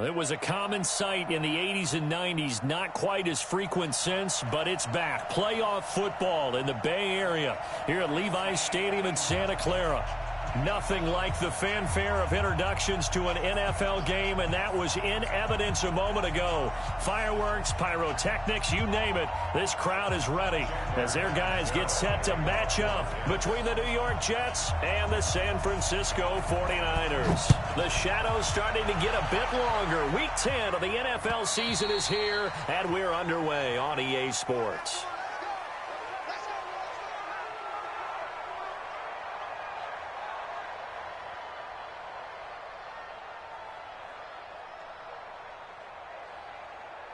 It was a common sight in the 80s and 90s, not quite as frequent since, but it's back. Playoff football in the Bay Area here at Levi's Stadium in Santa Clara. Nothing like the fanfare of introductions to an NFL game, and that was in evidence a moment ago. Fireworks, pyrotechnics, you name it. This crowd is ready as their guys get set to match up between the New York Jets and the San Francisco 49ers. The shadow's starting to get a bit longer. Week 10 of the NFL season is here, and we're underway on EA Sports.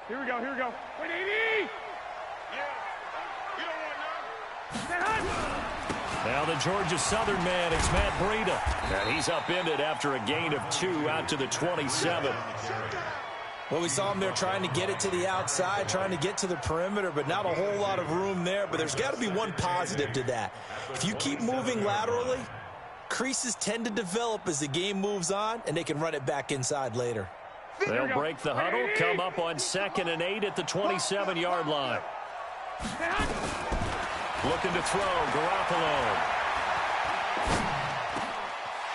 Here we go, here we go. Wait, 80! Yeah. You don't want none. Now the Georgia Southern man, it's Matt Breida. And he's upended after a gain of 2 out to the 27. Well, we saw him there trying to get it to the outside, trying to get to the perimeter, but not a whole lot of room there. But there's got to be one positive to that. If you keep moving laterally, creases tend to develop as the game moves on, and they can run it back inside later. They'll break the huddle, come up on 2nd and 8 at the 27-yard line. Looking to throw, Garoppolo.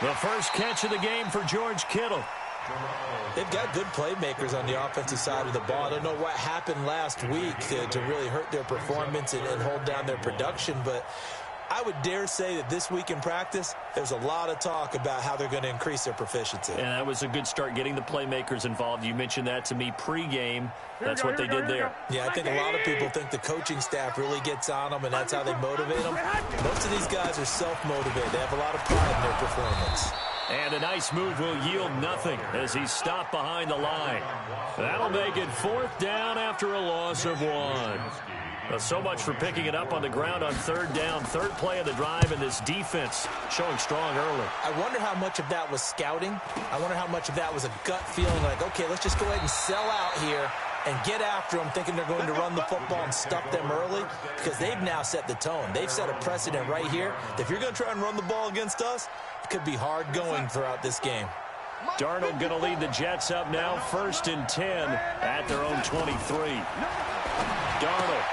The first catch of the game for George Kittle. They've got good playmakers on the offensive side of the ball. I don't know what happened last week to really hurt their performance and hold down their production, but I would dare say that this week in practice, there's a lot of talk about how they're going to increase their proficiency. And that was a good start, getting the playmakers involved. You mentioned that to me pregame. That's what they did there. Yeah, I think a lot of people think the coaching staff really gets on them, and that's how they motivate them. Most of these guys are self-motivated. They have a lot of pride in their performance. And a nice move will yield nothing as he's stopped behind the line. That'll make it 4th down after a loss of 1. So much for picking it up on the ground on 3rd down. 3rd play of the drive, and this defense showing strong early. I wonder how much of that was scouting. I wonder how much of that was a gut feeling like, okay, let's just go ahead and sell out here and get after them, thinking they're going to run the football and stuff them early, because they've now set the tone. They've set a precedent right here. If you're going to try and run the ball against us, it could be hard going throughout this game. Darnold going to lead the Jets up now, 1st and 10 at their own 23. Darnold.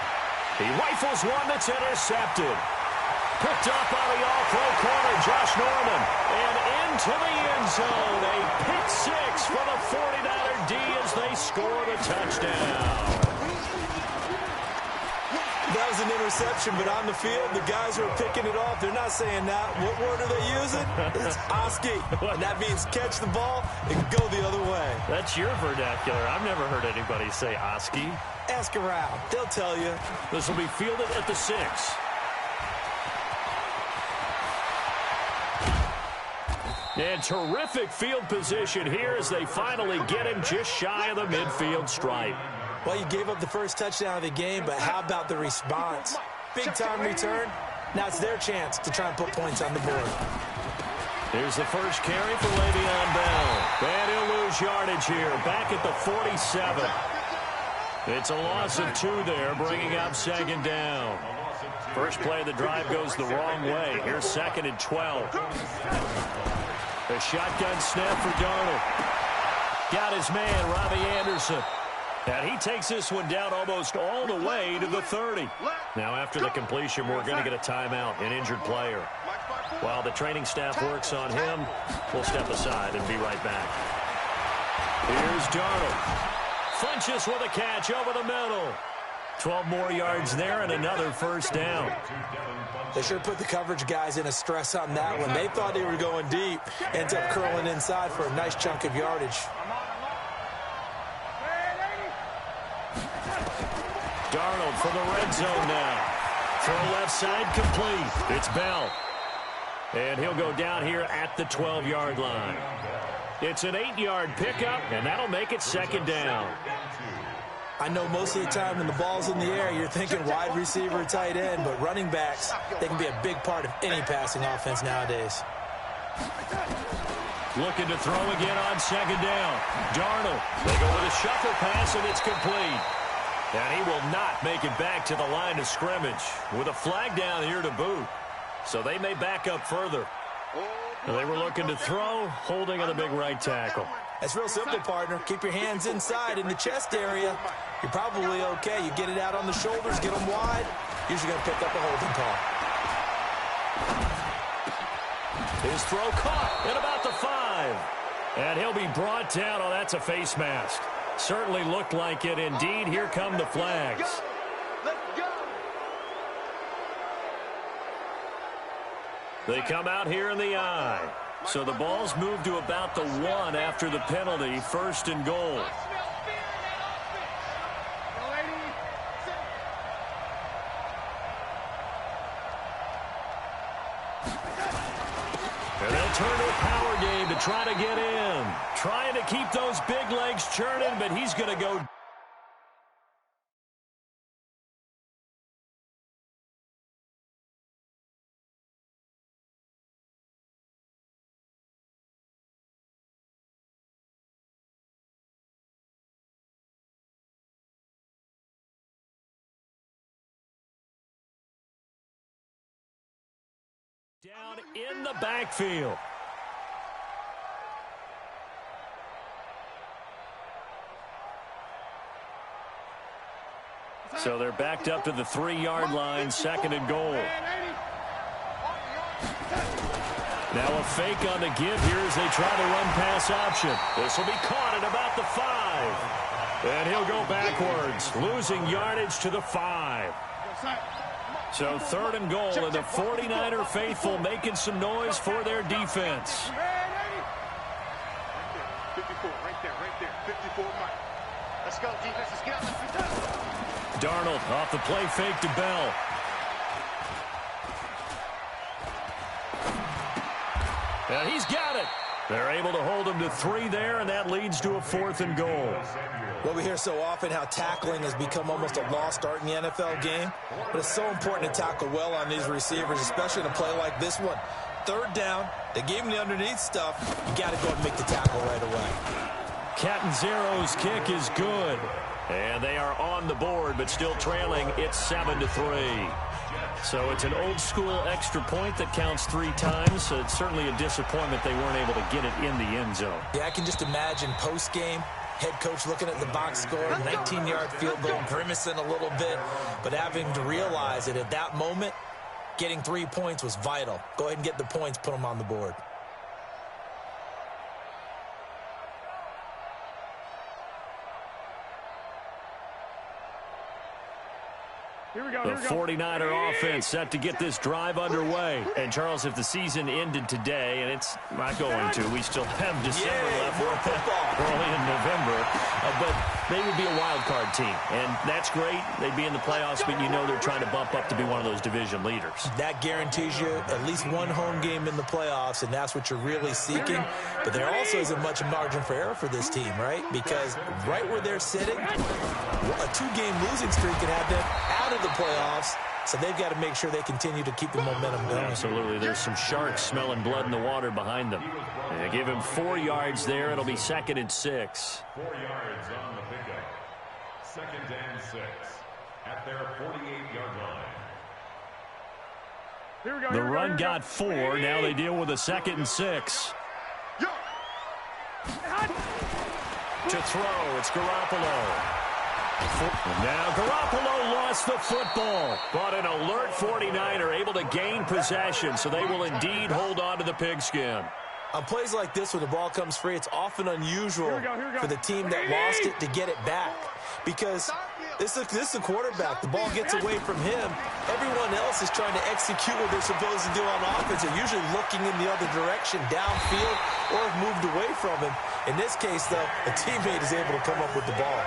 He rifles one that's intercepted. Picked up by the all-pro corner, Josh Norman. And into the end zone. A pick 6 for the 49er D as they score the touchdown. That was an interception, but on the field, the guys who are picking it off, they're not saying that. What word are they using? It's Oski. And that means catch the ball and go the other way. That's your vernacular. I've never heard anybody say Oski. Ask around. They'll tell you. This will be fielded at the 6. And terrific field position here as they finally get him just shy of the midfield stripe. Well, you gave up the first touchdown of the game, but how about the response? Big-time return. Now it's their chance to try and put points on the board. Here's the first carry for Le'Veon Bell. And he'll lose yardage here, back at the 47. It's a loss of 2 there, bringing up 2nd down. First play of the drive goes the wrong way. Here's 2nd and 12. A shotgun snap for Darnold. Got his man, Robbie Anderson. And he takes this one down almost all the way to the 30. Now after the completion, we're going to get a timeout, an injured player. While the training staff works on him, we'll step aside and be right back. Here's Darnold. Funches with a catch over the middle. 12 more yards there and another first down. They sure put the coverage guys in a stress on that one. They thought they were going deep. Ends up curling inside for a nice chunk of yardage. Darnold from the red zone now. Throw left side complete. It's Bell. And he'll go down here at the 12-yard line. It's an 8-yard pickup, and that'll make it 2nd down. I know most of the time when the ball's in the air, you're thinking wide receiver, tight end, but running backs, they can be a big part of any passing offense nowadays. Looking to throw again on 2nd down. Darnold. They go with a shuffle pass, and it's complete. And he will not make it back to the line of scrimmage with a flag down here to boot. So they may back up further. They were looking to throw, holding on the big right tackle. It's real simple, partner. Keep your hands inside in the chest area. You're probably okay. You get it out on the shoulders, get them wide. Usually going to pick up a holding call. His throw caught at about the 5. And he'll be brought down. Oh, that's a face mask. Certainly looked like it. Indeed, here come the flags. They come out here in the eye. So the ball's moved to about the 1 after the penalty, 1st and goal. And they'll turn to a power game to try to get in. Trying to keep those big legs churning, but he's going to go. Down in the backfield. So they're backed up to the 3-yard line, 2nd and goal. Now a fake on the give here as they try the run-pass option. This will be caught at about the 5. And he'll go backwards, losing yardage to the 5. So 3rd and goal, and the 49er faithful making some noise for their defense. 54, right there, 54, Mike. Let's go, defense, let's get up. Darnold off the play fake to Bell. And he's got it. They're able to hold him to 3 there, and that leads to a 4th and goal. Well, we hear so often how tackling has become almost a lost art in the NFL game, but it's so important to tackle well on these receivers, especially in a play like this one. 3rd down, they gave him the underneath stuff. You got to go and make the tackle right away. Catanzaro's kick is good, and they are on the board, but still trailing. It's 7-3. So it's an old-school extra point that counts 3 times, so it's certainly a disappointment they weren't able to get it in the end zone. Yeah, I can just imagine post-game, head coach looking at the box score, 19-yard field goal, grimacing a little bit, but having to realize that at that moment, getting 3 points was vital. Go ahead and get the points, put them on the board. Here we go, The 49er offense set to get this drive underway. And, Charles, if the season ended today, and it's not going to, we still have December left early in November, but they would be a wild card team. And that's great. They'd be in the playoffs, but you know they're trying to bump up to be one of those division leaders. That guarantees you at least one home game in the playoffs, and that's what you're really seeking. But there also isn't much margin for error for this team, right? Because right where they're sitting, a 2-game losing streak can have them out of the playoffs, so they've got to make sure they continue to keep the momentum going. Absolutely. There's some sharks smelling blood in the water behind them. And they give him 4 yards there. It'll be 2nd and 6. 4 yards on the pickup. 2nd and 6 at their 48-yard line. Here we go, The run got 4. Now they deal with a 2nd and 6. To throw, it's Garoppolo. Now Garoppolo lost the football, but an alert 49er able to gain possession, so they will indeed hold on to the pigskin. On plays like this where the ball comes free, it's often unusual for the team that lost it to get it back, because this is the quarterback. The ball gets away from him. Everyone else is trying to execute what they're supposed to do on offense. They're usually looking in the other direction, downfield, or have moved away from him. In this case, though, a teammate is able to come up with the ball.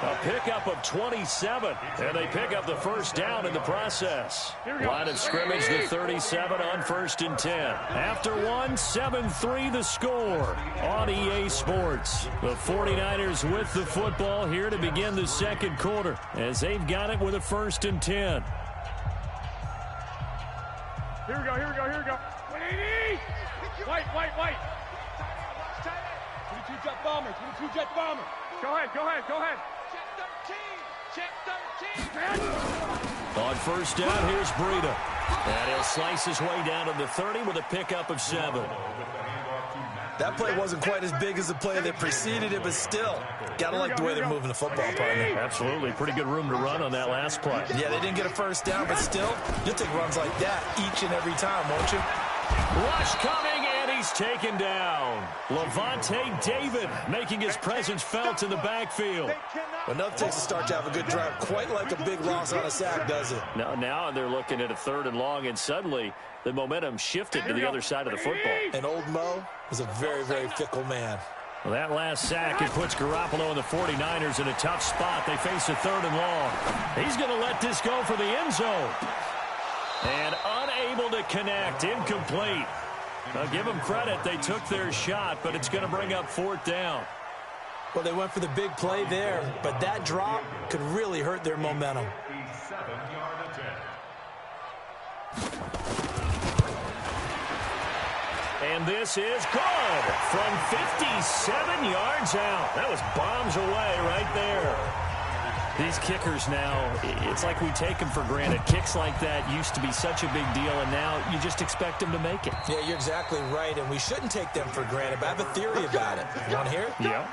A pickup of 27, and they pick up the 1st down in the process. Line of scrimmage, the 37 on 1st and 10. After 1, 7-3 the score on EA Sports. The 49ers with the football here to begin the 2nd quarter, as they've got it with a 1st and 10. Here we go. 180! White. 22 jet bomber. Go ahead. Check 13. On 1st down, here's Breida. And he'll slice his way down to the 30 with a pickup of 7. That play wasn't quite as big as the play that preceded it, but still, got to like the way they're moving the football, partner. Absolutely. Pretty good room to run on that last play. Yeah, they didn't get a first down, but still, you'll take runs like that each and every time, won't you? Rush coming, and he's taken down. Levante David making his presence felt in the backfield. Well, nothing takes a start to have a good drive, quite like a big loss on a sack, does it? Now they're looking at a 3rd and long, and suddenly the momentum shifted to the other side of the football. And old Mo is a very, very fickle man. Well, that last sack, it puts Garoppolo and the 49ers in a tough spot. They face a 3rd and long. He's going to let this go for the end zone. And unable to connect, incomplete. Now, give them credit. They took their shot, but it's going to bring up 4th down. Well, they went for the big play there, but that drop could really hurt their momentum. And this is good from 57 yards out. That was bombs away right there. These kickers now, it's like we take them for granted. Kicks like that used to be such a big deal, and now you just expect them to make it. Yeah, you're exactly right, and we shouldn't take them for granted, but I have a theory about it. You want to hear it? Yeah.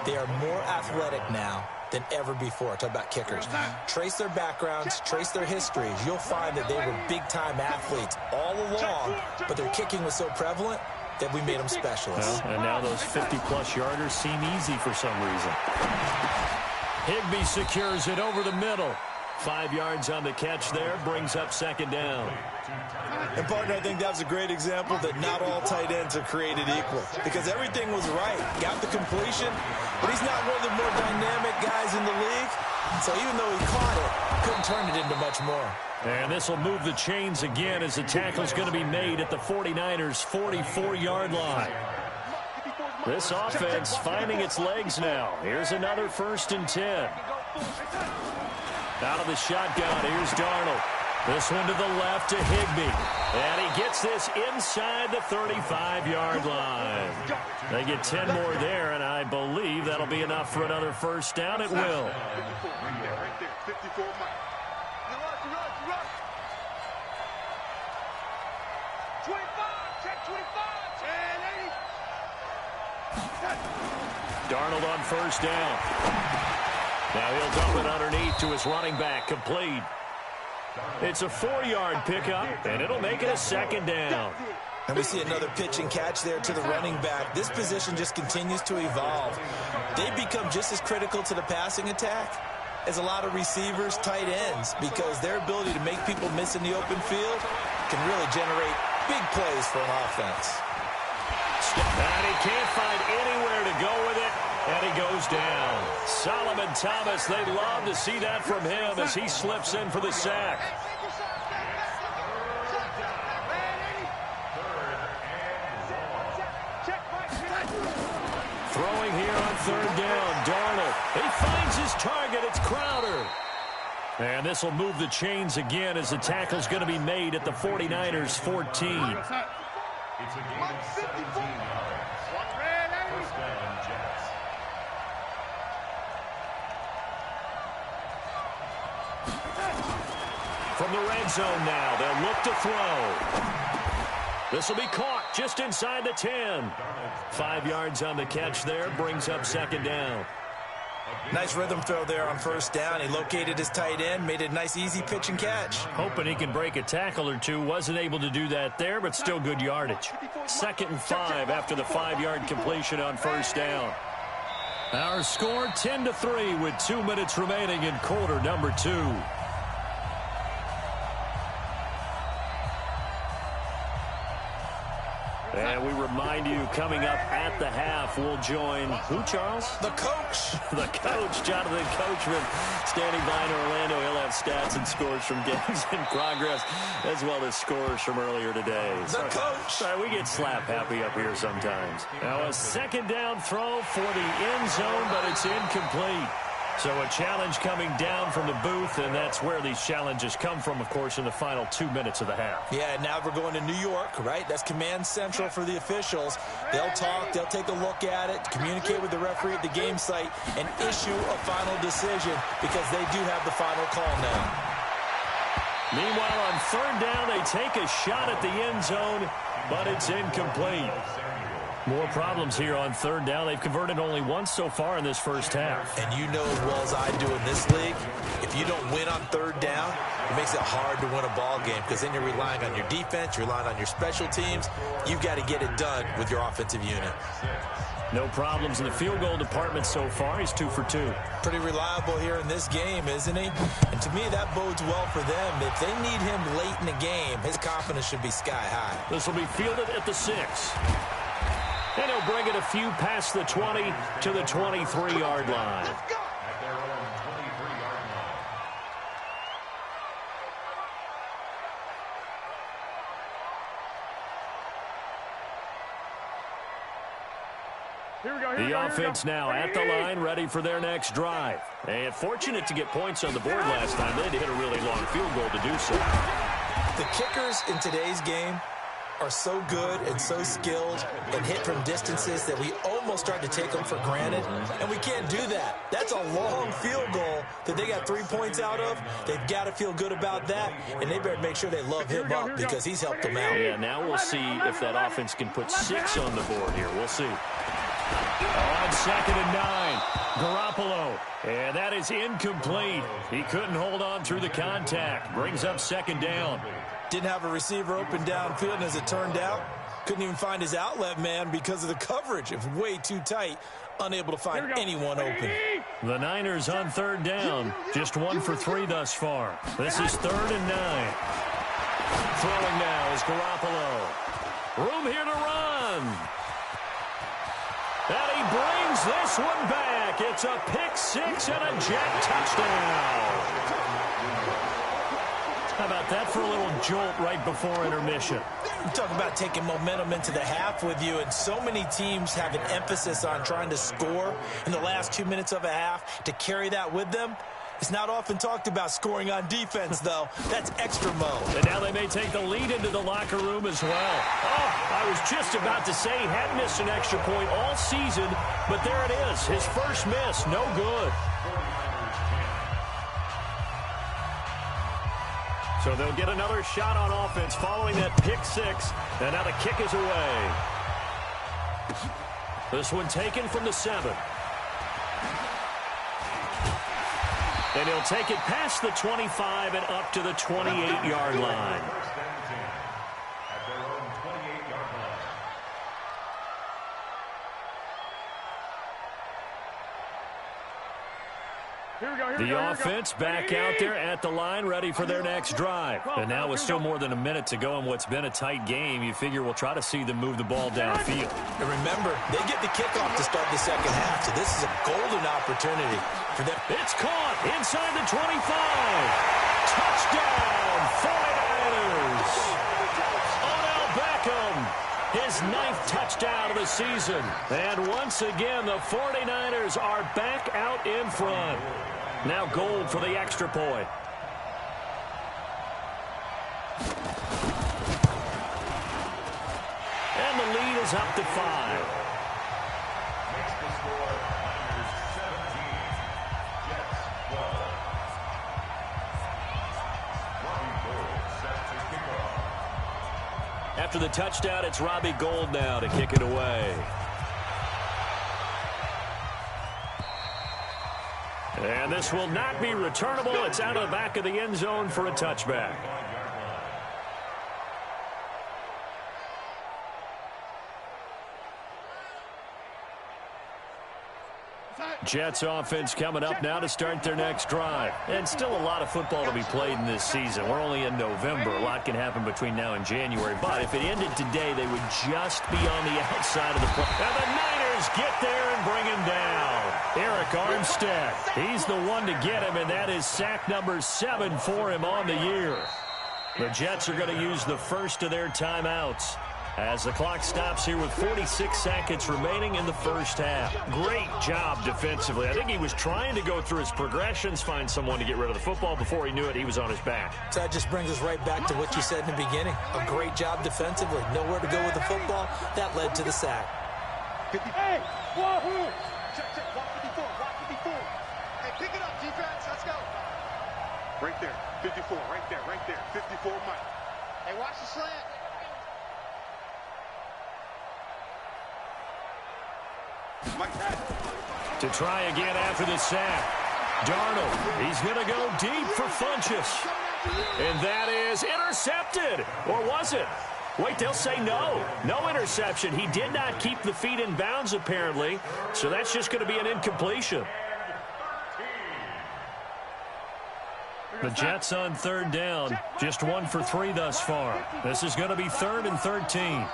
They are more athletic now than ever before. Talk about kickers. Trace their backgrounds, trace their histories. You'll find that they were big-time athletes all along, but their kicking was so prevalent that we made them specialists. Well, and now those 50-plus yarders seem easy for some reason. Higbee secures it over the middle. 5 yards on the catch there, brings up 2nd down. And, partner, I think that was a great example that not all tight ends are created equal, because everything was right. Got the completion, but he's not one of the more dynamic guys in the league. So even though he caught it, couldn't turn it into much more. And this will move the chains again as the tackle's going to be made at the 49ers' 44-yard line. This offense finding its legs now. Here's another 1st and 10. Out of the shotgun, here's Darnold. This one to the left to Higbee. And he gets this inside the 35-yard line. They get 10 more there, and I believe that'll be enough for another 1st down. It will. Darnold on 1st down. Now he'll dump it underneath to his running back, complete. It's a 4-yard pickup, and it'll make it a 2nd down. And we see another pitch and catch there to the running back. This position just continues to evolve. They become just as critical to the passing attack as a lot of receivers, tight ends, because their ability to make people miss in the open field can really generate big plays for an offense. And he can't find anywhere to go with it, and he goes down. Solomon Thomas, they love to see that from him as he slips in for the sack. Throwing here on 3rd down, Darnold. He finds his target, it's Crowder. And this will move the chains again as the tackle's going to be made at the 49ers' 14. It's a gain of 17 yards. 1st down, Jets. From the red zone now, they'll look to throw. This will be caught just inside the 10. 5 yards on the catch there, brings up 2nd down. Nice rhythm throw there on 1st down. He located his tight end, made a nice easy pitch and catch. Hoping he can break a tackle or two. Wasn't able to do that there, but still good yardage. 2nd and 5 after the 5-yard completion on 1st down. Our score 10-3 with 2 minutes remaining in quarter number 2. And we remind you, coming up at the half, we'll join who, Charles? The coach. The coach, Jonathan Coachman, standing by in Orlando. He'll have stats and scores from games in progress, as well as scores from earlier today. The coach. Sorry, we get slap happy up here sometimes. Now a 2nd down throw for the end zone, but it's incomplete. So a challenge coming down from the booth, and that's where these challenges come from, of course, in the final 2 minutes of the half. Yeah, now we're going to New York, right? That's command central for the officials. They'll talk, they'll take a look at it, communicate with the referee at the game site, and issue a final decision because they do have the final call now. Meanwhile, on 3rd down, they take a shot at the end zone, but it's incomplete. More problems here on third down. They've converted only once so far in this first half. And you know as well as I do in this league, if you don't win on third down, it makes it hard to win a ball game because then you're relying on your defense, you're relying on your special teams. You've got to get it done with your offensive unit. No problems in the field goal department so far. He's 2 for 2. Pretty reliable here in this game, isn't he? And to me, that bodes well for them. If they need him late in the game, his confidence should be sky high. This will be fielded at the 6. And he'll bring it a few past the 20 to the 23-yard line. The offense now at the line, ready for their next drive. And fortunate to get points on the board last time. They had to hit a really long field goal to do so. The kickers in today's game are so good and so skilled and hit from distances that we almost start to take them for granted, and we can't do that. That's a long field goal that they got 3 points out of. They've got to feel good about that, and they better make sure they love him up because he's helped them out. Yeah, now we'll see if that offense can put 6 on the board here. We'll see. On 2nd and 9, Garoppolo, and that is incomplete. He couldn't hold on through the contact. Brings up 2nd down. Didn't have a receiver open downfield, and as it turned out, couldn't even find his outlet man because of the coverage. It was way too tight, unable to find anyone open. The Niners on 3rd down, just 1 for 3 thus far. This is 3rd and 9. Throwing now is Garoppolo. Room here to run. And he brings this one back. It's a pick 6 and a jet touchdown. How about that for a little jolt right before intermission? You talk about taking momentum into the half with you, and so many teams have an emphasis on trying to score in the last 2 minutes of a half to carry that with them. It's not often talked about scoring on defense, though. That's extra mode. And now they may take the lead into the locker room as well. Oh, I was just about to say he hadn't missed an extra point all season, but there it is. His first miss, no good. So they'll get another shot on offense following that pick 6, and now the kick is away. This one taken from the 7. And he'll take it past the 25 and up to the 28-yard line. The offense back out there at the line, ready for their next drive. And now with still more than a minute to go in what's been a tight game, you figure we'll try to see them move the ball downfield. And remember, they get the kickoff to start the second half, so this is a golden opportunity for them. It's caught inside the 25. Touchdown, 49ers. Odell Beckham, his 9th touchdown of the season. And once again, the 49ers are back out in front. Now Gold for the extra point. And the lead is up to 5. Makes the score Niners 17, Jets 12. Robbie Gold set to kick off. After the touchdown, it's Robbie Gold now to kick it away. And this will not be returnable. It's out of the back of the end zone for a touchback. Jets offense coming up now to start their next drive. And still a lot of football to be played in this season. We're only in November. A lot can happen between now and January. But if it ended today, they would just be on the outside of the play. And the Niners get there and bring him down. Eric Armstead, he's the one to get him, and that is sack number 7 for him on the year. The Jets are going to use the first of their timeouts as the clock stops here with 46 seconds remaining in the first half. Great job defensively. I think he was trying to go through his progressions, find someone to get rid of the football. Before he knew it, he was on his back. So that just brings us right back to what you said in the beginning. A great job defensively. Nowhere to go with the football. That led to the sack. Hey, whoa! Check, walk 54, walk 54. Hey, pick it up, defense, let's go. Right there, 54, right there, 54, Mike. Hey, watch the slant. To try again after the sack. Darnold, he's going to go deep for Funchess. And that is intercepted. Or was it? Wait, they'll say no. No interception. He did not keep the feet in bounds, apparently. So that's just going to be an incompletion. The Jets on third down. Just 1 for 3 thus far. This is going to be 3rd and 13.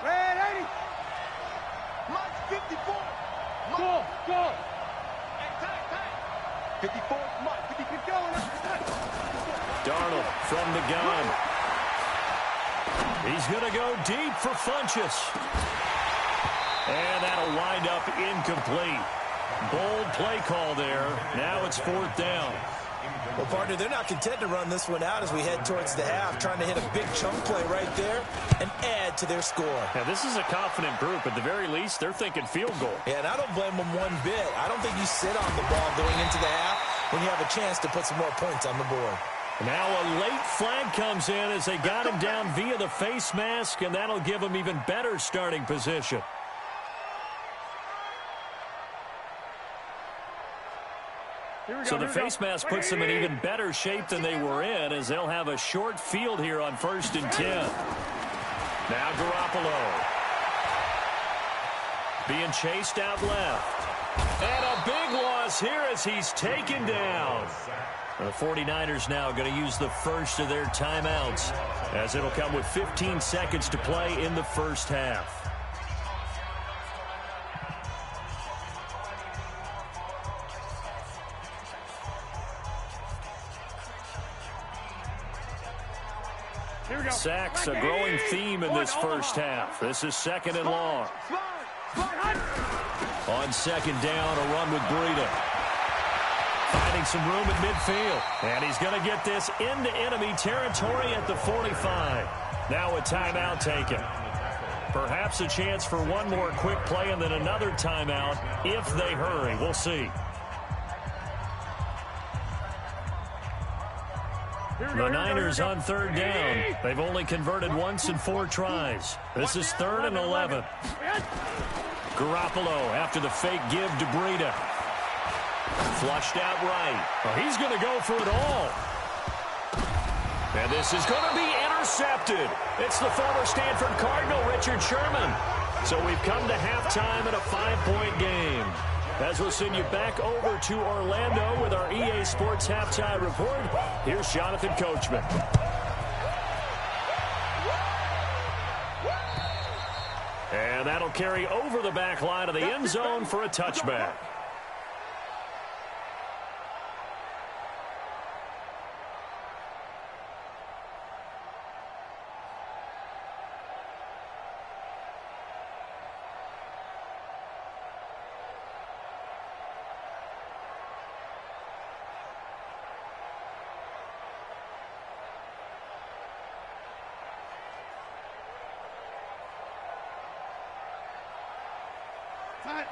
54, Mike, keep going. Darnold from the gun. He's going to go deep for Funchess. And that'll wind up incomplete. Bold play call there. Now it's 4th down. Well, partner, they're not content to run this one out as we head towards the half, trying to hit a big chunk play right there and add to their score. Now, this is a confident group. At the very least, they're thinking field goal. Yeah, and I don't blame them one bit. I don't think you sit on the ball going into the half when you have a chance to put some more points on the board. Now a late flag comes in as they got him down via the face mask, and that'll give him even better starting position. So the face mask puts them in even better shape than they were in, as they'll have a short field here on 1st and 10. Now Garoppolo. Being chased out left. And a big loss here as he's taken down. The 49ers now going to use the first of their timeouts, as it'll come with 15 seconds to play in the first half. Sacks, a growing theme in this first half. This is 2nd and long. On 2nd down, a run with Breida. Finding some room at midfield. And he's going to get this into enemy territory at the 45. Now a timeout taken. Perhaps a chance for one more quick play and then another timeout if they hurry. We'll see. The Niners on 3rd down. They've only converted once in 4 tries. This is 3rd and 11. Garoppolo after the fake give to Breida. Flushed out right. Well, he's going to go for it all. And this is going to be intercepted. It's the former Stanford Cardinal, Richard Sherman. So we've come to halftime in a 5-point game. As we'll send you back over to Orlando with our EA Sports Halftime Report, here's Jonathan Coachman. And that'll carry over the back line of the end zone for a touchback.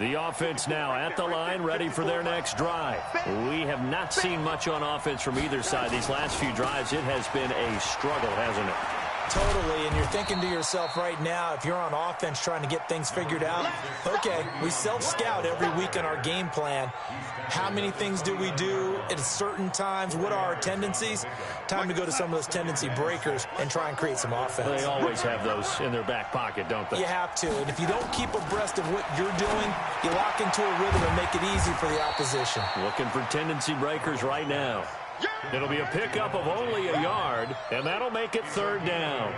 The offense now at the line, ready for their next drive. We have not seen much on offense from either side. These last few drives, it has been a struggle, hasn't it? Totally, and you're thinking to yourself right now, if you're on offense trying to get things figured out, okay, we self-scout every week in our game plan. How many things do we do at certain times? What are our tendencies? Time to go to some of those tendency breakers and try and create some offense. They always have those in their back pocket, don't they? You have to, and if you don't keep abreast of what you're doing, you lock into a rhythm and make it easy for the opposition. Looking for tendency breakers right now. It'll be a pickup of only a yard, and that'll make it 3rd down.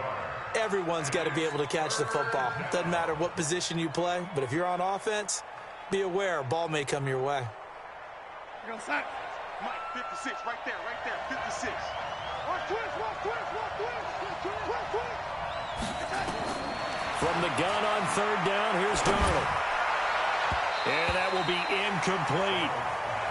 Everyone's got to be able to catch the football. Doesn't matter what position you play, but if you're on offense, be aware a ball may come your way. Mike, 56, right there, 56. From the gun on 3rd down, here's Darnold. And that will be incomplete.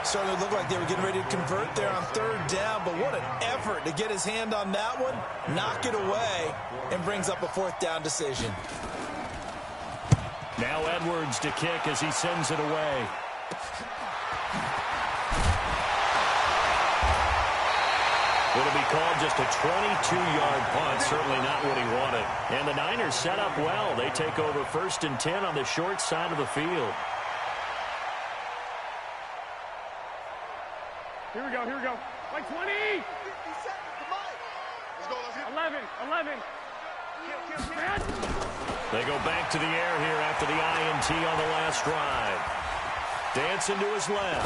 Started to look like they were getting ready to convert there on 3rd down, but what an effort to get his hand on that one, knock it away, and brings up a 4th down decision. Now Edwards to kick as he sends it away. It'll be called just a 22-yard punt, certainly not what he wanted. And the Niners set up well. They take over 1st and 10 on the short side of the field. Here we go. Like 20. 50 seconds, come on. Let's go, let's get 11. They go back to the air here after the INT on the last drive. Dancing to his left.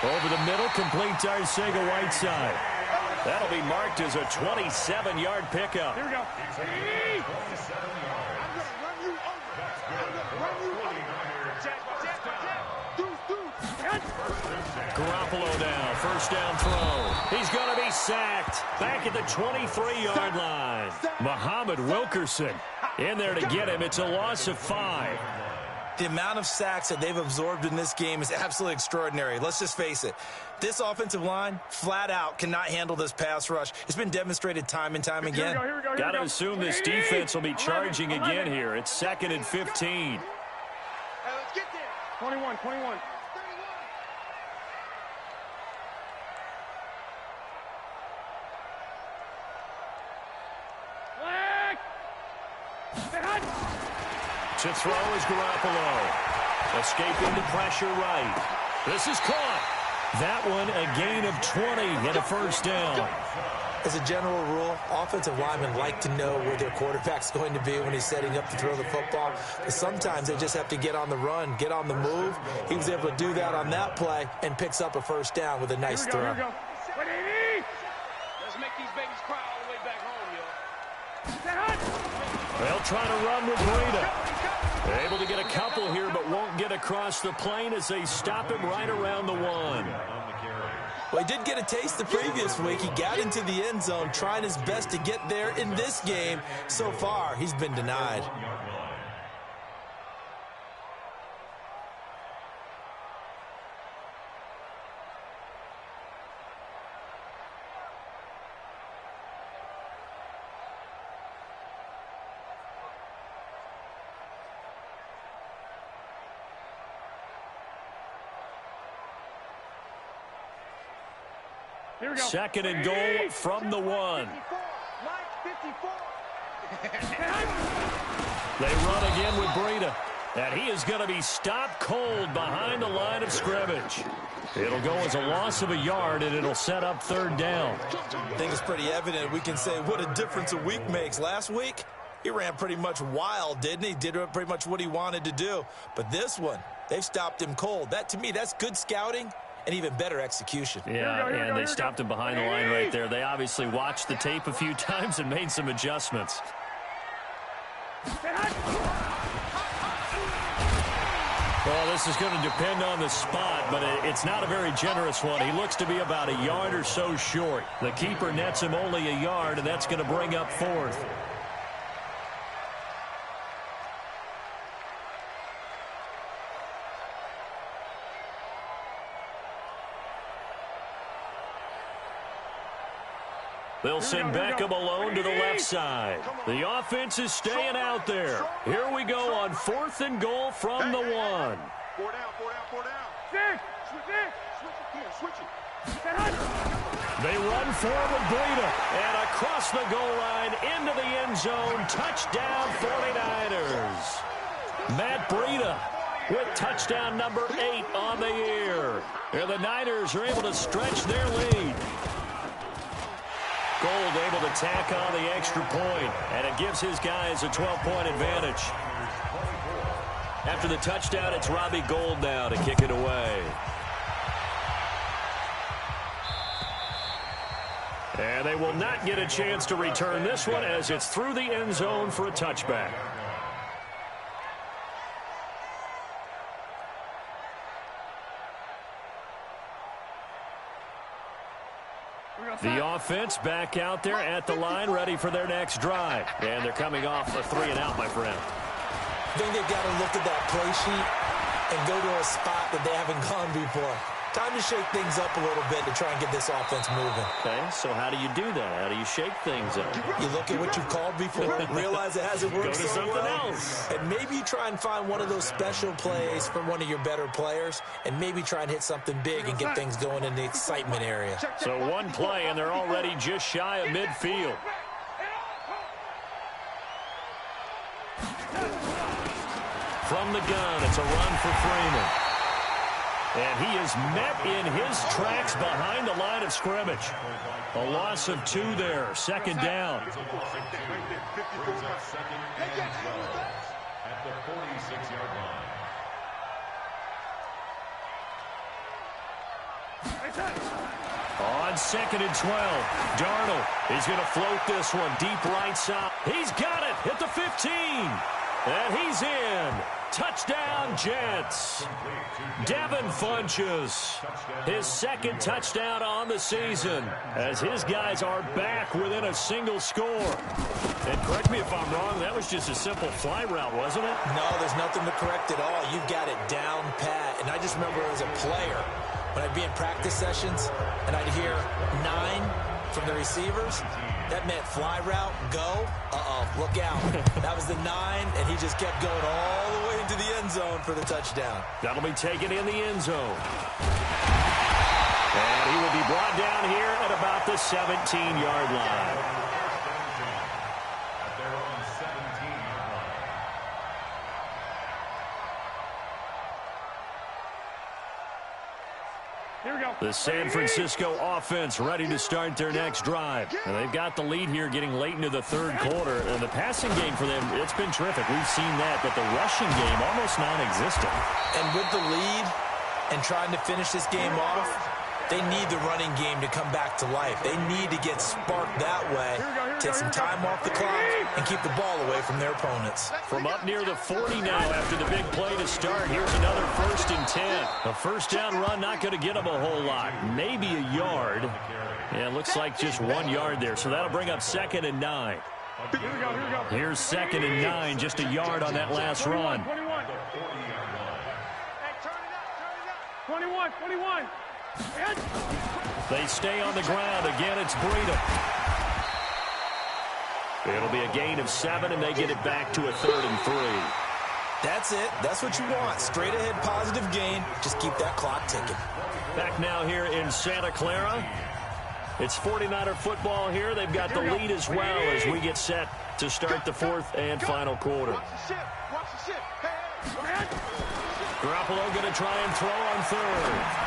Over the middle, complete to Arcega-Whiteside. That'll be marked as a 27-yard pickup. Here we go. I'm going to run you over. Garoppolo now, first down throw. He's going to be sacked. Back at the 23-yard line. Muhammad Wilkerson in there to get him. It's a loss of 5. The amount of sacks that they've absorbed in this game is absolutely extraordinary. Let's just face it. This offensive line, flat out, cannot handle this pass rush. It's been demonstrated time and time again. Here we go. Got to assume this defense will be charging again here. It's 2nd and 15. Hey, let's get there. 21. 31. To throw is Garoppolo. Escaping the pressure right. This is caught. That one a gain of 20 and a first down. As a general rule, offensive linemen like to know where their quarterback's going to be when he's setting up to throw the football. But sometimes they just have to get on the run, get on the move. He was able to do that on that play and picks up a first down with a nice throw. Here we go. Let's make these babies cry all the way back home, yo. They'll try to run with Breida. Able to get a couple here, but won't get across the plane as they stop him right around the 1. Well, he did get a taste the previous week. He got into the end zone, trying his best to get there in this game. So far, he's been denied. Here we go. 2nd and goal from the 1. 54. They run again with Breida. And he is going to be stopped cold behind the line of scrimmage. It'll go as a loss of a yard, and it'll set up 3rd down. I think it's pretty evident. We can say what a difference a week makes. Last week, he ran pretty much wild, didn't he? Did pretty much what he wanted to do. But this one, they've stopped him cold. That, to me, that's good scouting and even better execution. Yeah, and they stopped him behind the line right there. They obviously watched the tape a few times and made some adjustments. Well, this is going to depend on the spot, but it's not a very generous one. He looks to be about a yard or so short. The keeper nets him only a yard, and that's going to bring up 4th. They'll send Beckham alone to the left side. The offense is staying out there. Here we go on 4th and goal from the 1. 4 down. 6. Switch it. They run forward with Breida. And across the goal line into the end zone. Touchdown 49ers. Matt Breida with touchdown number 8 on the year. And the Niners are able to stretch their lead. Gold able to tack on the extra point, and it gives his guys a 12-point advantage. After the touchdown, it's Robbie Gould now to kick it away. And they will not get a chance to return this one as it's through the end zone for a touchback. The offense back out there at the line, ready for their next drive. And they're coming off a 3 and out, my friend. I think they've got to look at that play sheet and go to a spot that they haven't gone before. Time to shake things up a little bit to try and get this offense moving. Okay, so how do you do that? How do you shake things up? You look at what you've called before, realize it hasn't worked Go to so something well, else. and maybe you try and find one of those special plays from one of your better players, and maybe try and hit something big and get things going in the excitement area. So one play, and they're already just shy of midfield. From the gun, it's a run for Freeman. And he is met in his tracks behind the line of scrimmage. A loss of 2 there. Second down. Brings up second and 12 at the 46-yard line. On 2nd and 12, Darnold is going to float this one deep right side. He's got it at the 15. And he's in. Touchdown, Jets. Devin Funchess, his second touchdown on the season, as his guys are back within a single score. And correct me if I'm wrong, that was just a simple fly route, wasn't it? No, there's nothing to correct at all. You've got it down pat. And I just remember as a player, when I'd be in practice sessions and I'd hear 9 from the receivers, that meant fly route, go, look out. That was the 9, and he just kept going all the way into the end zone for the touchdown. That'll be taken in the end zone. And he will be brought down here at about the 17-yard line. At their own 17-yard line. Here we go. The San Francisco offense ready to start their next drive. And they've got the lead here getting late into the third quarter. And the passing game for them, it's been terrific. We've seen that, but the rushing game almost non-existent. And with the lead and trying to finish this game off, they need the running game to come back to life. They need to get sparked that way, take some time off the clock, and keep the ball away from their opponents. From up near the 40 now after the big play to start, here's another 1st and 10. A first down run, not going to get them a whole lot. Maybe a yard. And it looks like just 1 yard there. So that'll bring up 2nd and 9. Here we go, here we go. Here's 2nd and 9, just a yard on that last run. 21. Hey, turn it up, 21, 21. They stay on the ground. Again, it's Breida. It'll be a gain of 7, and they get it back to a 3rd and 3. That's it. That's what you want. Straight ahead positive gain. Just keep that clock ticking. Back now here in Santa Clara. It's 49er football here. They've got the lead as well as we get set to start the 4th and final quarter. Watch the ship. Watch the ship. Hey. Garoppolo going to try and throw on 3rd.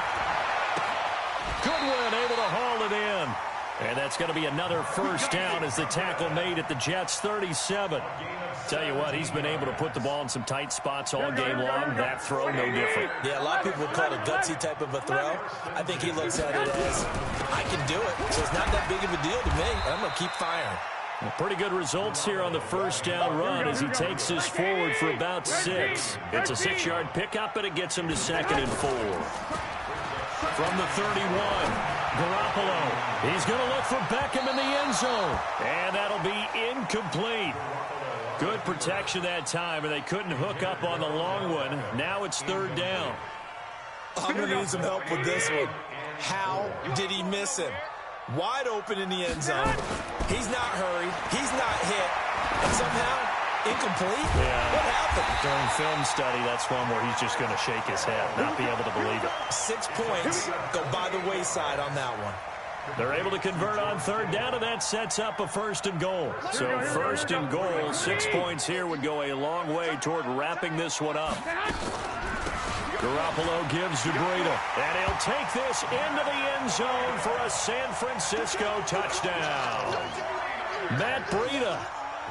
Goodwin able to haul it in. And that's going to be another first down as the tackle made at the Jets' 37. Tell you what, he's been able to put the ball in some tight spots all game long. That throw, no different. Yeah, a lot of people would call it a gutsy type of a throw. I think he looks at it as, I can do it, so it's not that big of a deal to me. I'm going to keep firing. Pretty good results here on the first down run as he takes this forward for about 6. It's a 6-yard pickup, and it gets him to 2nd and 4. From the 31, Garoppolo. He's going to look for Beckham in the end zone. And that'll be incomplete. Good protection that time, and they couldn't hook up on the long one. Now it's 3rd down. I'm going to need some help with this one. How did he miss him? Wide open in the end zone. He's not hurried. He's not hit. And somehow, incomplete? Yeah. What happened? During film study, that's one where he's just going to shake his head, not be able to believe it. 6 points go by the wayside on that one. They're able to convert on 3rd down, and that sets up a 1st and goal. So 1st and goal, 6 points here would go a long way toward wrapping this one up. Garoppolo gives to Breida, and he'll take this into the end zone for a San Francisco touchdown. Matt Breida,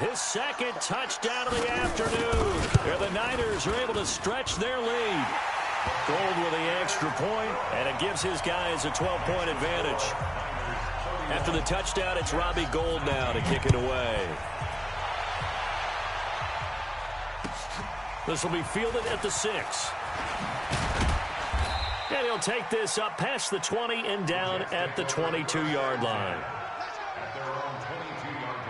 his 2nd touchdown of the afternoon. The Niners are able to stretch their lead. Gold with the extra point, and it gives his guys a 12-point advantage. After the touchdown, it's Robbie Gould now to kick it away. This will be fielded at the 6. And he'll take this up past the 20 and down at the 22-yard line. At their own 22-yard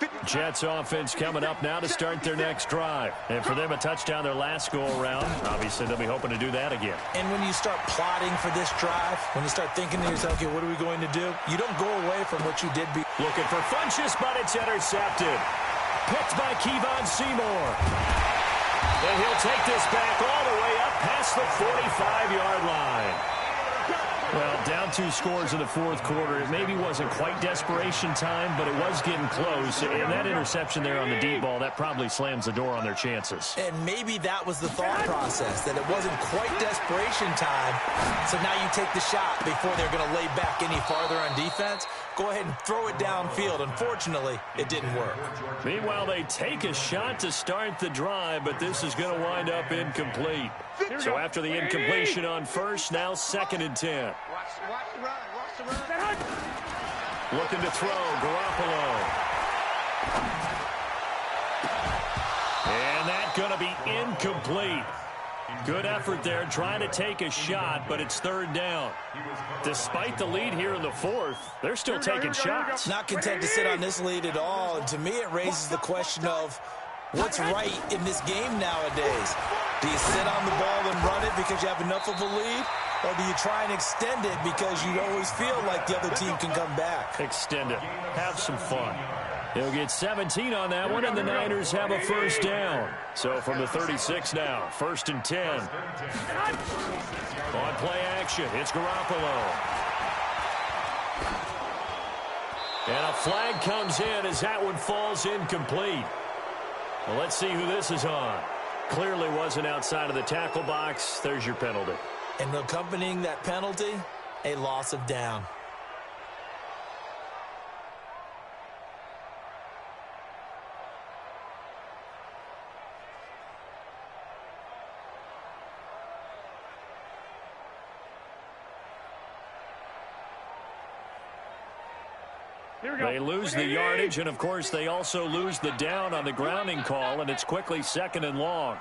line. Jets offense coming up now to start their next drive. And for them, a touchdown their last go-around. Obviously, they'll be hoping to do that again. And when you start plotting for this drive, when you start thinking to yourself, okay, what are we going to do? You don't go away from what you did. Looking for Funchess, but it's intercepted. Picked by Kevon Seymour. And he'll take this back all the way up past the 45-yard line. Well, down 2 scores in the fourth quarter. It maybe wasn't quite desperation time, but it was getting close. And that interception there on the deep ball, that probably slams the door on their chances. And maybe that was the thought process, that it wasn't quite desperation time. So now you take the shot before they're going to lay back any farther on defense. Go ahead and throw it downfield. Unfortunately, it didn't work. Meanwhile, they take a shot to start the drive, but this is going to wind up incomplete. So after the incompletion on first, now 2nd and 10. Watch the run. Watch the run. Looking to throw, Garoppolo. And that's going to be incomplete. Good effort there, trying to take a shot, but it's 3rd down. Despite the lead here in the fourth, they're still taking shots. Not content to sit on this lead at all. And to me, it raises the question of what's right in this game nowadays. Do you sit on the ball and run it because you have enough of a lead? Or do you try and extend it because you always feel like the other team can come back? Extend it. Have some fun. They'll get 17 on that one, and the Niners have a first down. So from the 36 now, 1st and 10. On play action, it's Garoppolo. And a flag comes in as that one falls incomplete. Well, let's see who this is on. Clearly wasn't outside of the tackle box. There's your penalty. And accompanying that penalty, a loss of down. They lose the yardage, and, of course, they also lose the down on the grounding call, and it's quickly 2nd and long.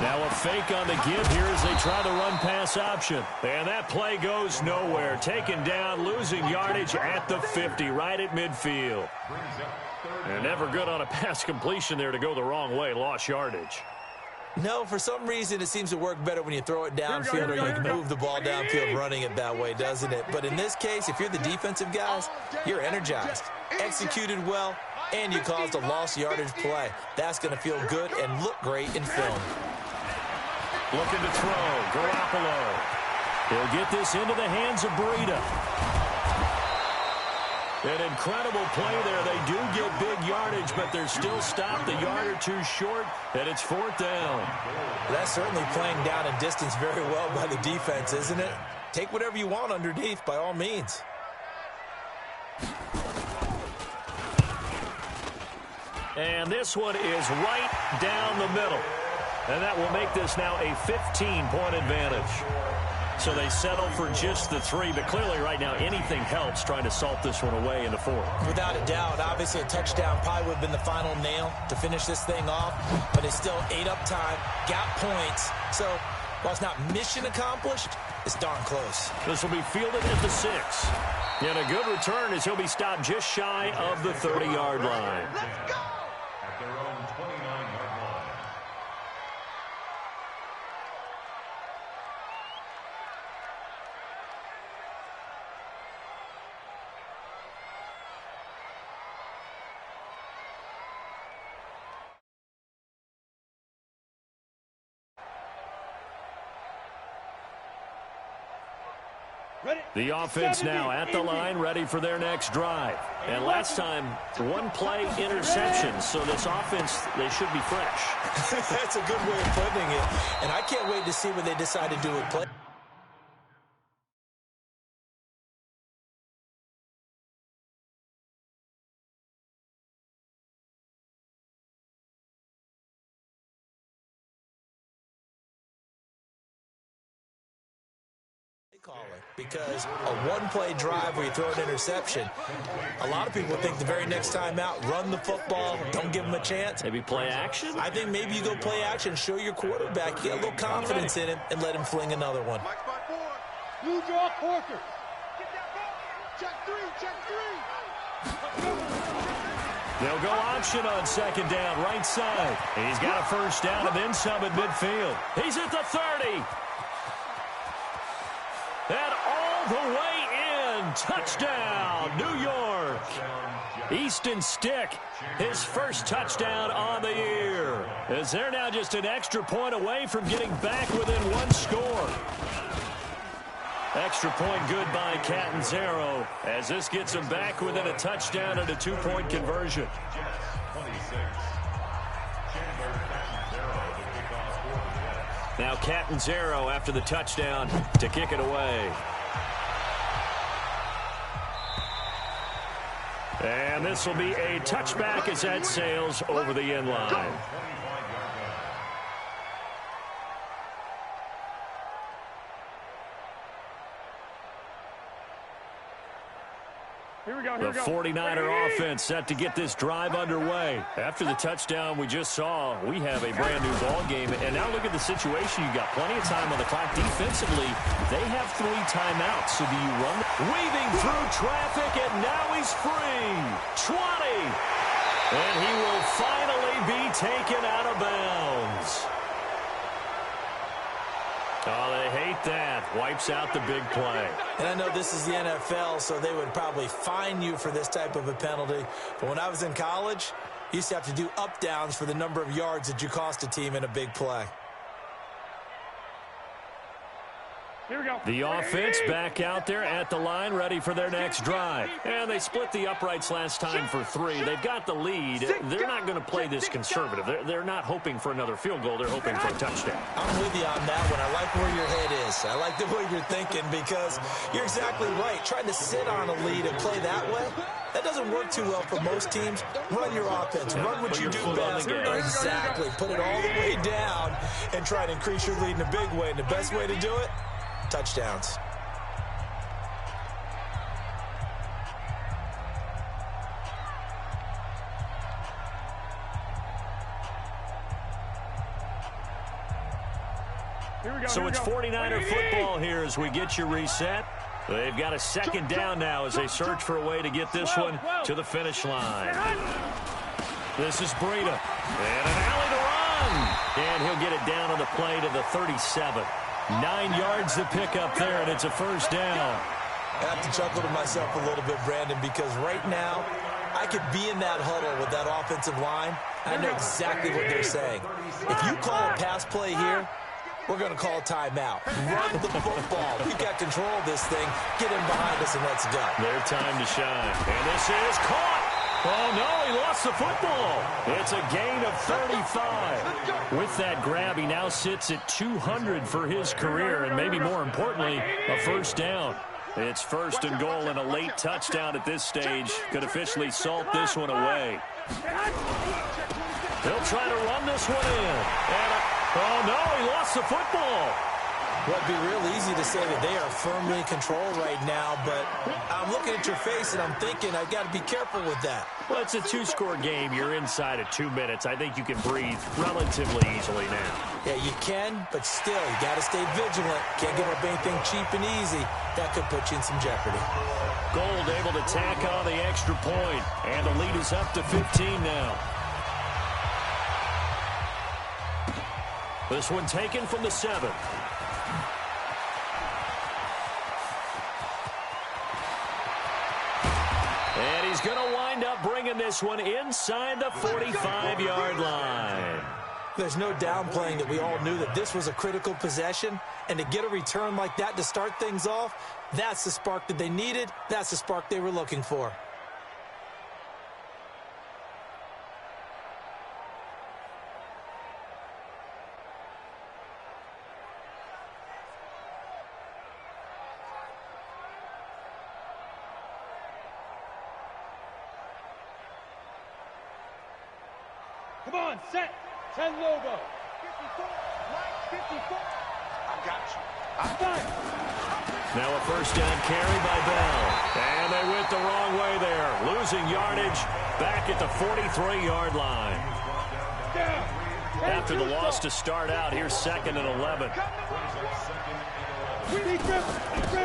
Now a fake on the give here as they try the run-pass option. And that play goes nowhere. Taken down, losing yardage at the 50, right at midfield. And never good on a pass completion there to go the wrong way. Lost yardage. No, for some reason, it seems to work better when you throw it downfield or you can move the ball downfield running it that way, doesn't it? But in this case, if you're the defensive guys, you're energized, executed well, and you caused a lost yardage play. That's going to feel good and look great in film. Looking to throw, Garoppolo. He'll get this into the hands of Breida. An incredible play there. They do get big yardage, but they're still stopped a yard or two short, and it's 4th down. That's certainly playing down in distance very well by the defense, isn't it? Take whatever you want underneath, by all means. And this one is right down the middle. And that will make this now a 15-point advantage. So they settle for just the 3, but clearly right now anything helps trying to salt this one away in the 4th. Without a doubt, obviously a touchdown probably would have been the final nail to finish this thing off, but it's still ate up time, got points. So while it's not mission accomplished, it's darn close. This will be fielded at the 6. And a good return as he'll be stopped just shy of the 30-yard line. Let's go! At their own 29-yard line. The offense now at the line, ready for their next drive. And last time, one play interception, so this offense, they should be fresh. That's a good way of putting it. And I can't wait to see what they decide to do with play. Because a one-play drive where you throw an interception, a lot of people think the very next time out, run the football, don't give them a chance. Maybe play action? I think maybe you go play action, show your quarterback, get a little confidence in him, and let him fling another one. Mike by 4. You draw Porter. Get that ball. Check 3. Check 3. They'll go option on 2nd down, right side. He's got a first down and then some at midfield. He's at the 30. And all the way in. Touchdown, New York. Easton Stick, his first touchdown on the year. As they're now just an extra point away from getting back within one score. Extra point good by Catanzaro as this gets them back within a touchdown and a two-point conversion. Now Catanzaro after the touchdown to kick it away. And this will be a touchback as that sails over the end line. The 49er offense set to get this drive underway. After the touchdown we just saw, we have a brand new ball game. And now look at the situation. You got plenty of time on the clock. Defensively, they have 3 timeouts. So do you run? Weaving through traffic, and now he's free. 20. And he will finally be taken out of bounds. Oh, they hate that. Wipes out the big play. And I know this is the NFL, so they would probably fine you for this type of a penalty. But when I was in college, you used to have to do up-downs for the number of yards that you cost a team in a big play. Here we go. The offense back out there at the line, ready for their next drive. And they split the uprights last time for 3. They've got the lead. They're not going to play this conservative. They're not hoping for another field goal. They're hoping for a touchdown. I'm with you on that one. I like where your head is. I like the way you're thinking because you're exactly right. Trying to sit on a lead and play that way, that doesn't work too well for most teams. Run your offense. Run what you do best. Exactly. Put it all the way down and try to increase your lead in a big way. And the best way to do it, touchdowns. So it's 49er football here as we get you reset. They've got a second down now as they search for a way to get this one to the finish line. This is Breida. And an alley to run. And he'll get it down on the play to the 37. 9 yards to pick up there, and it's a first down. I have to chuckle to myself a little bit, Brandon, because right now I could be in that huddle with that offensive line. I know exactly what they're saying. If you call a pass play here, we're going to call a timeout. Run the football. We've got control of this thing. Get in behind us and let's go. Their time to shine. And this is caught. Oh, no, he lost the football. It's a gain of 35. With that grab, he now sits at 200 for his career, and maybe more importantly, a first down. It's first and goal, and a late touchdown at this stage could officially salt this one away. They'll try to run this one in. And oh, no, he lost the football. Well, it'd be real easy to say that they are firmly in control right now, but I'm looking at your face and I'm thinking I've got to be careful with that. Well, it's a 2-score game. You're inside of 2 minutes. I think you can breathe relatively easily now. Yeah, you can, but still, you got to stay vigilant. Can't give up anything cheap and easy. That could put you in some jeopardy. Gold able to tack on the extra point, and the lead is up to 15 now. This one taken from the 7. And he's going to wind up bringing this one inside the 45-yard line. There's no downplaying that we all knew that this was a critical possession, and to get a return like that to start things off, that's the spark that they needed. That's the spark they were looking for. Come on, set. 10 logo. 54, right, 54. I got you. Now a first down carry by Bell. And they went the wrong way there. Losing yardage back at the 43-yard line. After the loss to start out, here's 2nd and 11.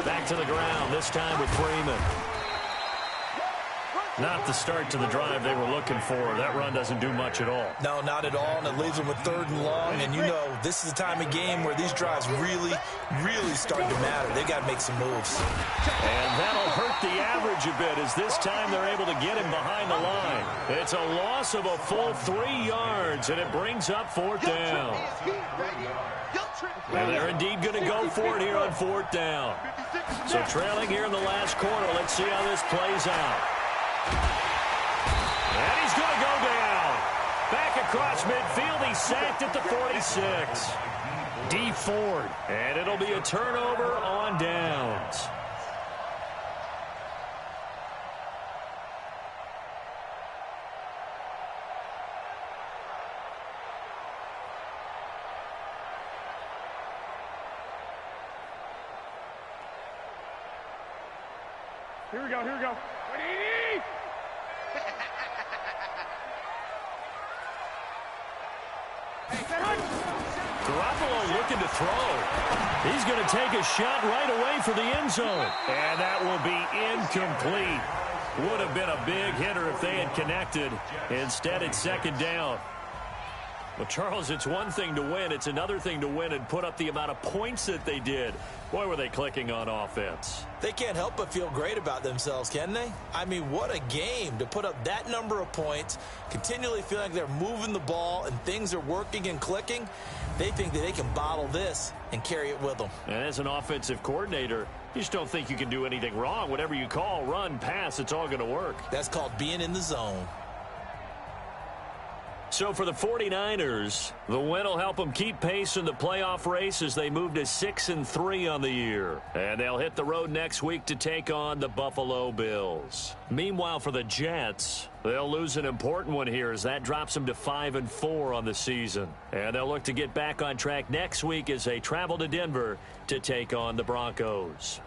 Back to the ground, this time with Freeman. Not the start to the drive they were looking for. That run doesn't do much at all. No, not at all, and it leaves them with 3rd and long. And you know, this is the time of game where these drives really, really start to matter. They got to make some moves. And that'll hurt the average a bit as this time they're able to get him behind the line. It's a loss of a full 3 yards, and it brings up 4th down. And they're indeed going to go for it here on 4th down. So trailing here in the last quarter, let's see how this plays out. And he's going to go down. Back across midfield, he's sacked at the 46. D Ford. And it'll be a turnover on downs. Here we go, here we go. Garoppolo looking to throw. He's going to take a shot right away for the end zone. And that will be incomplete. Would have been a big hitter if they had connected. Instead, it's 2nd down. Well, Charles, it's one thing to win. It's another thing to win and put up the amount of points that they did. Boy, were they clicking on offense. They can't help but feel great about themselves, can they? I mean, what a game to put up that number of points, continually feeling like they're moving the ball and things are working and clicking. They think that they can bottle this and carry it with them. And as an offensive coordinator, you just don't think you can do anything wrong. Whatever you call, run, pass, it's all going to work. That's called being in the zone. So for the 49ers, the win will help them keep pace in the playoff race as they move to 6-3 on the year. And they'll hit the road next week to take on the Buffalo Bills. Meanwhile, for the Jets, they'll lose an important one here as that drops them to 5-4 on the season. And they'll look to get back on track next week as they travel to Denver to take on the Broncos.